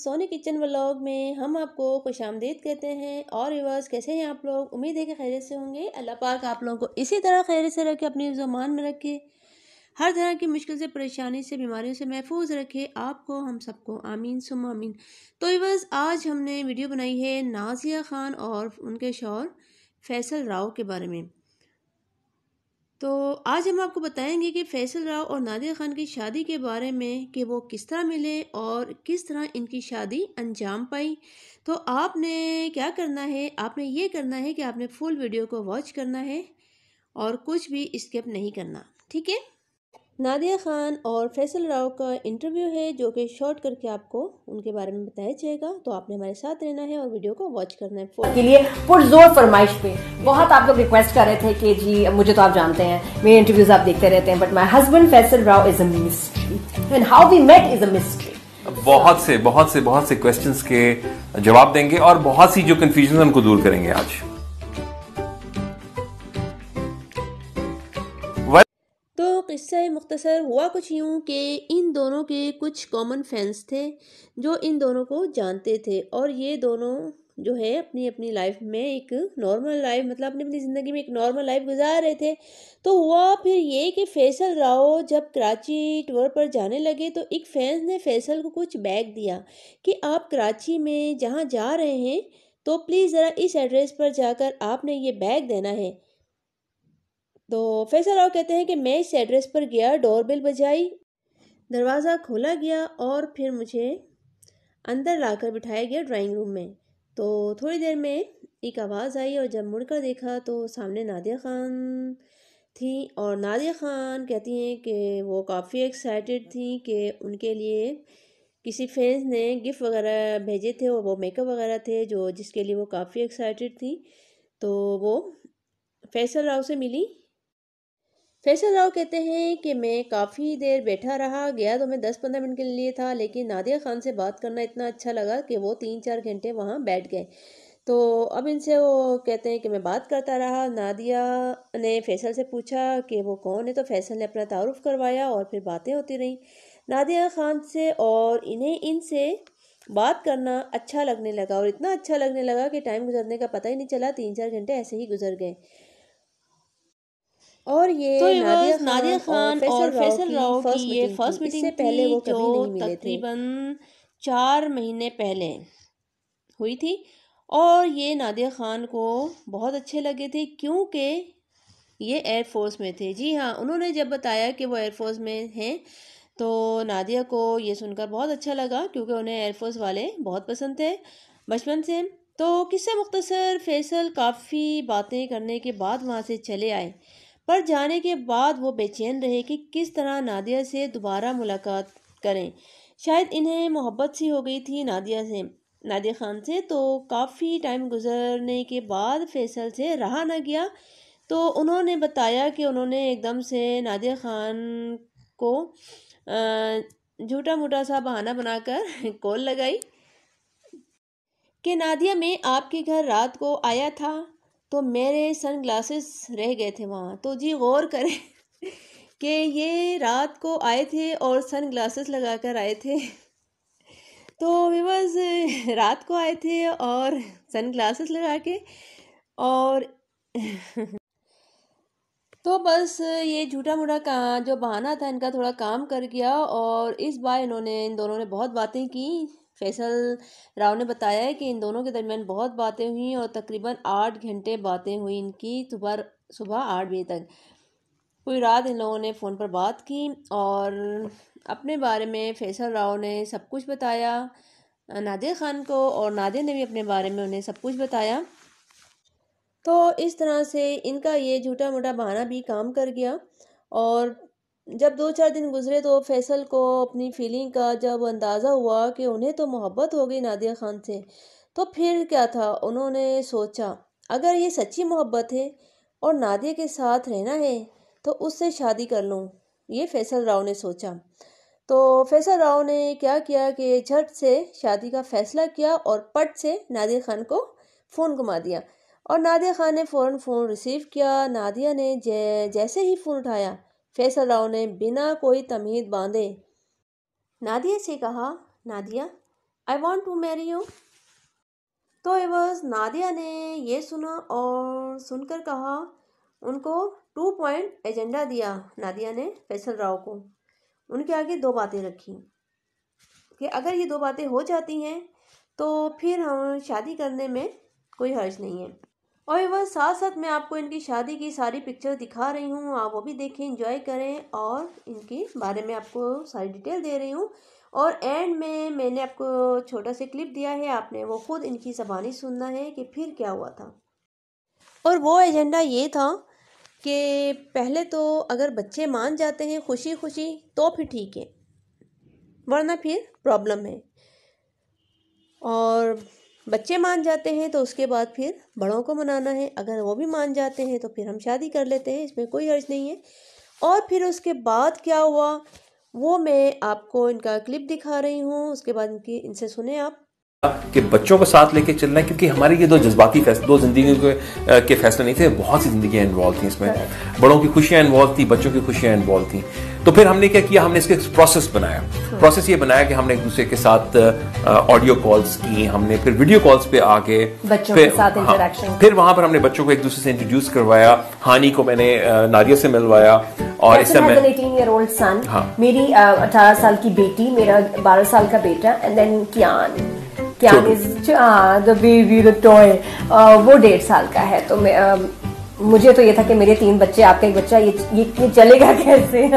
Soni kitchen vlog में हम आपको खुशामदीद कहते हैं। और व्यूअर्स, कैसे हैं आप लोग? उम्मीद है कि खैरियत से होंगे। अल्लाह पाक आप लोगों को इसी तरह खैरियत से रखे, अपनी ज़ुबान में रखे, हर तरह की मुश्किल से, परेशानी से, बीमारियों से महफूज रखे आपको, हम सबको। आमीन सुम्मा आमीन। तो व्यूअर्स, आज हमने वीडियो बनाई है नाज़िया खान और उनके शौहर फैसल राव के बारे में। तो आज हम आपको बताएंगे कि फैसल राव और नादिया खान की शादी के बारे में, कि वो किस तरह मिले और किस तरह इनकी शादी अंजाम पाई। तो आपने क्या करना है, आपने ये करना है कि आपने फुल वीडियो को वॉच करना है और कुछ भी स्किप नहीं करना, ठीक है। नादिया खान और फैसल राव का इंटरव्यू है, जो कि शॉर्ट करके आपको उनके बारे में बताया जाएगा। तो आपने हमारे साथ रहना है और वीडियो को वॉच करना है के लिए पुरजोर फरमाइश पे। बहुत आप लोग रिक्वेस्ट कर रहे थे कि जी मुझे तो आप जानते हैं, मेरे इंटरव्यूज आप देखते रहते हैं, but my husband Faisal Rao is a mystery and how we met is a mystery. बहुत से क्वेश्चंस के जवाब देंगे और बहुत सी जो कंफ्यूजन है उनको दूर करेंगे आज। तो किस्सा मुख्तसर हुआ कुछ यूँ कि इन दोनों के कुछ कॉमन फ्रेंड्स थे जो इन दोनों को जानते थे, और ये दोनों जो है अपनी अपनी लाइफ में एक नॉर्मल लाइफ, मतलब अपनी अपनी ज़िंदगी में एक नॉर्मल लाइफ गुजार रहे थे। तो हुआ फिर ये कि फैसल राव जब कराची टूर पर जाने लगे तो एक फ्रेंड्स ने फैसल को कुछ बैग दिया कि आप कराची में जहाँ जा रहे हैं तो प्लीज़ ज़रा इस एड्रेस पर जाकर आपने ये बैग देना है। तो फैसल राव कहते हैं कि मैं इस एड्रेस पर गया, डोरबेल बजाई, दरवाज़ा खोला गया और फिर मुझे अंदर लाकर बिठाया गया ड्राइंग रूम में। तो थोड़ी देर में एक आवाज़ आई और जब मुड़कर देखा तो सामने नादिया खान थी। और नादिया खान कहती हैं कि वो काफ़ी एक्साइटेड थी कि उनके लिए किसी फ्रेंड्स ने गिफ्ट वगैरह भेजे थे और वो मेकअप वगैरह थे जो जिसके लिए वो काफ़ी एक्साइटेड थी। तो वो फैसल राव से मिली। फैसल राव कहते हैं कि मैं काफ़ी देर बैठा रहा, गया तो मैं 10-15 मिनट के लिए था, लेकिन नादिया खान से बात करना इतना अच्छा लगा कि वो 3-4 घंटे वहाँ बैठ गए। तो अब इनसे वो कहते हैं कि मैं बात करता रहा। नादिया ने फैसल से पूछा कि वो कौन है, तो फैसल ने अपना तारुफ करवाया और फिर बातें होती रहीं नादिया खान से, और इन्हें इनसे बात करना अच्छा लगने लगा, और इतना अच्छा लगने लगा कि टाइम गुजरने का पता ही नहीं चला। 3-4 घंटे ऐसे ही गुजर गए। और ये तो नादिया खान और फैसल राव की ये फर्स्ट मीटिंग इससे पहले वो जो कभी नहीं मिले थे, तकरीबन 4 महीने पहले हुई थी। और ये नादिया खान को बहुत अच्छे लगे थे क्योंकि ये एयरफोर्स में थे। जी हाँ, उन्होंने जब बताया कि वो एयरफोर्स में हैं तो नादिया को ये सुनकर बहुत अच्छा लगा, क्योंकि उन्हें एयरफोर्स वाले बहुत पसंद थे बचपन से। तो किस्सा मुख्तसर, फैसल काफ़ी बातें करने के बाद वहाँ से चले आए, पर जाने के बाद वो बेचैन रहे कि किस तरह नादिया से दोबारा मुलाकात करें। शायद इन्हें मोहब्बत सी हो गई थी नादिया खान से। तो काफ़ी टाइम गुजरने के बाद फैसल से रहा ना गया, तो उन्होंने बताया कि उन्होंने एकदम से नादिया खान को झूठा मूठा सा बहाना बनाकर कॉल लगाई कि नादिया, मैं आपके घर रात को आया था तो मेरे सन ग्लासेस रह गए थे वहाँ। तो जी गौर करें कि ये रात को आए थे और सन ग्लासेस लगा कर आए थे। तो बस रात को आए थे और सन ग्लासेस लगा के, और तो बस ये झूठा मूठा का जो बहाना था इनका थोड़ा काम कर गया। और इस बार इन दोनों ने बहुत बातें की। फैसल राव ने बताया है कि इन दोनों के दरमियान बहुत बातें हुई और तकरीबन 8 घंटे बातें हुई इनकी, सुबह 8 बजे तक। पूरी रात इन लोगों ने फ़ोन पर बात की और अपने बारे में फैसल राव ने सब कुछ बताया नादिया खान को, और नादिया ने भी अपने बारे में उन्हें सब कुछ बताया। तो इस तरह से इनका ये झूठा मूठा बहाना भी काम कर गया। और जब 2-4 दिन गुजरे तो फैसल को अपनी फीलिंग का जब अंदाज़ा हुआ कि उन्हें तो मोहब्बत हो गई नादिया खान से, तो फिर क्या था, उन्होंने सोचा अगर ये सच्ची मोहब्बत है और नादिया के साथ रहना है तो उससे शादी कर लूँ। ये फैसल राव ने सोचा। तो फैसल राव ने क्या किया कि झट से शादी का फैसला किया और पट से नादिया खान को फ़ोन घुमा दिया। और नादिया खान ने फ़ौरन फ़ोन रिसीव किया। नादिया ने जैसे ही फ़ोन उठाया, फैसल राव ने बिना कोई तमीज़ बांधे नादिया से कहा, Nadia I want to marry you. तो व्यूअर्स, नादिया ने ये सुना और सुनकर कहा, उनको 2 पॉइंट एजेंडा दिया नादिया ने फैसल राव को। उनके आगे 2 बातें रखी कि अगर ये 2 बातें हो जाती हैं तो फिर हम शादी करने में कोई हर्ज नहीं है। और वह साथ साथ मैं आपको इनकी शादी की सारी पिक्चर दिखा रही हूँ, आप वो भी देखें, एंजॉय करें, और इनके बारे में आपको सारी डिटेल दे रही हूँ। और एंड में मैंने आपको छोटा सा क्लिप दिया है, आपने वो खुद इनकी ज़बानी सुनना है कि फिर क्या हुआ था। और वो एजेंडा ये था कि पहले तो अगर बच्चे मान जाते हैं खुशी खुशी तो फिर ठीक है, वरना फिर प्रॉब्लम है। और बच्चे मान जाते हैं तो उसके बाद फिर बड़ों को मनाना है, अगर वो भी मान जाते हैं तो फिर हम शादी कर लेते हैं, इसमें कोई हर्ज नहीं है। और फिर उसके बाद क्या हुआ वो मैं आपको इनका क्लिप दिखा रही हूँ, उसके बाद इनसे सुने आप। कि बच्चों को साथ लेके चलना है, क्योंकि हमारे ये 2 जज्बाती फैसले, 2 जिंदगी के फैसले नहीं थे, बहुत सी जिंदगियां इन्वॉल्व थी इसमें। बड़ों की खुशियां इन्वॉल्व थी, बच्चों की खुशियां इन्वॉल्व थी। तो फिर हमने क्या किया, हमने इसके प्रोसेस बनाया। प्रोसेस ये बनाया कि हमने एक दूसरे के साथ ऑडियो कॉल्स की, हमने फिर वीडियो कॉल्स पे आके बच्चों के साथ इंटरेक्शन, फिर वहां पर हमने बच्चों को एक दूसरे से इंट्रोड्यूस करवाया। हानी को मैंने नादिया से मिलवाया, और इस समय 18-year-old son, मेरी 18 साल की बेटी, मेरा 12 साल का बेटा, and then Kiyan is the baby, the toy, वो 1.5 साल का है। तो मुझे तो ये था कि मेरे 3 बच्चे, आपका एक बच्चा, ये चलेगा कैसे।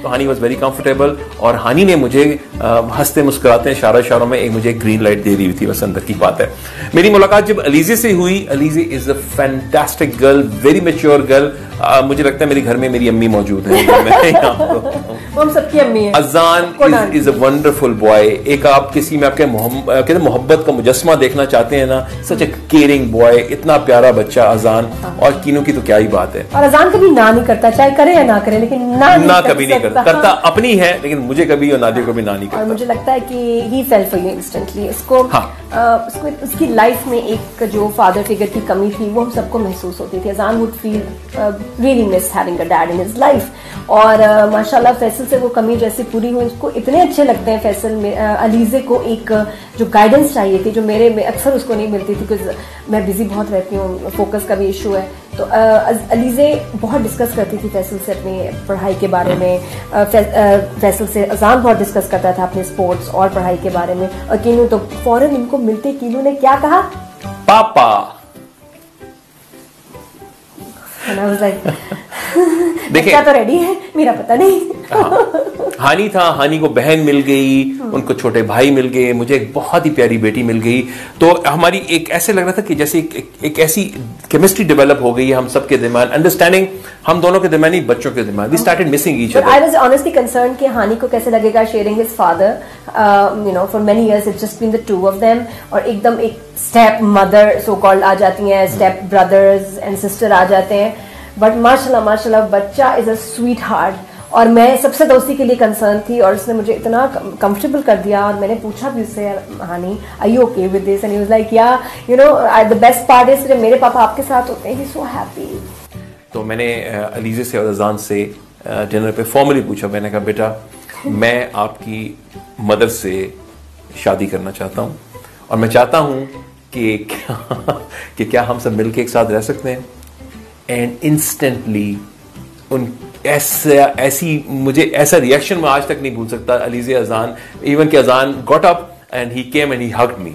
तो हानी वॉज वेरी कंफर्टेबल, और हानी ने मुझे हंसते मुस्कुराते इशारों में मुझे एक ग्रीन लाइट दे दी थी, बस अंदर की बात है। मेरी मुलाकात जब अलीजे से हुई, Alizeh is a fantastic girl, very mature girl. मुझे लगता है मेरे घर में मेरी अम्मी मौजूद है। हम सबकी अम्मी है। अजान इज अ वंडरफुल बॉय। एक आप किसी में आपके कहते मोहब्बत का मुजस्मा देखना चाहते हैं ना, सच ए केयरिंग बॉय, इतना प्यारा बच्चा अजान। और कीनू की तो क्या ही बात है। और अजान कभी ना नहीं करता, चाहे करे या ना करे, लेकिन ना कभी नहीं करता अपनी है, लेकिन मुझे कभी और नादिया को भी ना नहीं करता। और मुझे लगता है कि ही फेल फॉर यू इंस्टेंटली। उसको उसकी लाइफ में एक जो फादर फिगर की कमी थी वो हम सबको महसूस होती थी। अजान would feel really miss having a dad in his life. और माशाल्लाह फैसल से वो कमी जैसे पूरी हुई, उसको इतने अच्छे लगते हैं फैसल में। अलीजे को एक जो गाइडेंस चाहिए थी, जो मेरे में अक्सर उसको नहीं मिलती थी, बिकॉज मैं बिजी बहुत रहती हूँ, फोकस का भी इशू है। तो अलीजे बहुत डिस्कस करती थी फैसल से अपनी पढ़ाई के बारे में। फैसल से अजान बहुत डिस्कस करता था अपने स्पोर्ट्स और पढ़ाई के बारे में। और कीनू तो फौरन इनको मिलते कीनू ने क्या कहा, पापा। देखिए तो रेडी है, मेरा पता नहीं। हानी था, हानी को बहन मिल गई, उनको छोटे भाई मिल गए, मुझे एक बहुत ही प्यारी बेटी मिल गई। तो हमारी एक ऐसे लग रहा था कि जैसे एक ऐसी केमिस्ट्री डेवलप हो गई है हम सबके दरमियान, अंडरस्टैंडिंग हम दोनों के दरमियान, बच्चों के दरमियान। We started missing each other. I was honestly concerned कि हानी को कैसे लगेगा sharing his father, for many years it's just been the 2 of them, और एकदम एक स्टेप मदर सो कॉल्ड आ जाती हैं, स्टेप ब्रदर्स एंड सिस्टर आ जाते हैं। बट माशाल्लाह बच्चा इज अ स्वीट हार्ट। और मैं सबसे दोस्ती के लिए कंसर्न थी, और उसने मुझे इतना कंफर्टेबल कर दिया। और मैंने पूछा भी उससे, honey are you okay with this, and he was like yeah you know the best part is जब मेरे पापा आपके साथ होते हैं, ही सो हैप्पी। तो मैंने अलीजे से और अजान से डिनर पे फॉर्मली पूछा, मैंने कहा बेटा मैं आपकी मदर से शादी करना चाहता हूँ, और मैं चाहता हूँ कि क्या हम सब मिलके एक साथ रह सकते हैं। एंड इंस्टेंटली मुझे ऐसा रिएक्शन मैं आज तक नहीं भूल सकता। अलीजे अजान, इवन कि अजान got up and he came and he hugged me,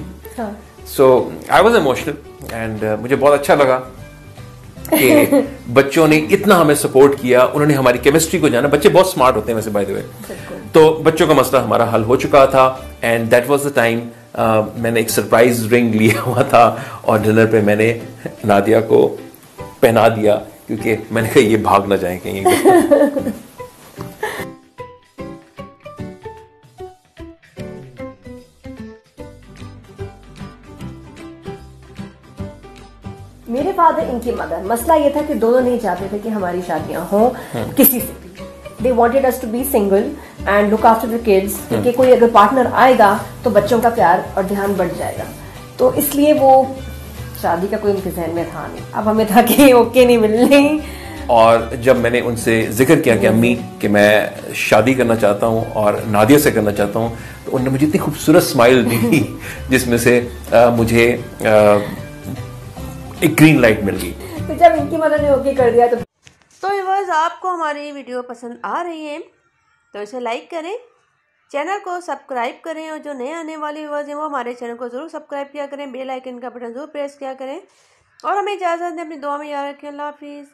so I was emotional. And मुझे बहुत अच्छा लगा कि बच्चों ने इतना हमें सपोर्ट किया, उन्होंने हमारी केमिस्ट्री को जाना। बच्चे बहुत स्मार्ट होते हैं वैसे, बाय द वे। तो बच्चों का मसला हमारा हल हो चुका था, and that was the time मैंने एक सरप्राइज रिंग लिया हुआ था, और डिनर पे मैंने नादिया को पहना दिया, क्योंकि मैंने कहा ये भाग ना जाए कहीं। मेरे फादर, इनकी मदर, मसला ये था कि दोनों नहीं चाहते थे कि हमारी शादियां हों किसी से भी। They wanted us to be single and look after the kids, क्योंकि कोई अगर पार्टनर आएगा तो बच्चों का प्यार और ध्यान बढ़ जाएगा। तो इसलिए वो शादी का कोई उनके जहन में था नहीं। अब हमें था कि ओके नहीं मिलनी, और जब मैंने उनसे जिक्र किया कि अम्मी कि मैं शादी करना चाहता हूँ और नादिया से करना चाहता हूँ, तो उन्होंने मुझे इतनी खूबसूरत स्माइल दी जिसमें से मुझे एक ग्रीन लाइट मिल गई। तो जब इनकी मदद ने ओके कर दिया तो व्यूअर्स, आपको हमारी वीडियो पसंद आ रही है तो इसे लाइक करें, चैनल को सब्सक्राइब करें, और जो नए आने वाले व्यूअर्स हैं वो हमारे चैनल को जरूर सब्सक्राइब किया करें, बेल आइकन का बटन जरूर प्रेस किया करें, और हमें इजाज़त दें, अपनी दुआ में याद रखें। अल्लाह हाफिज़।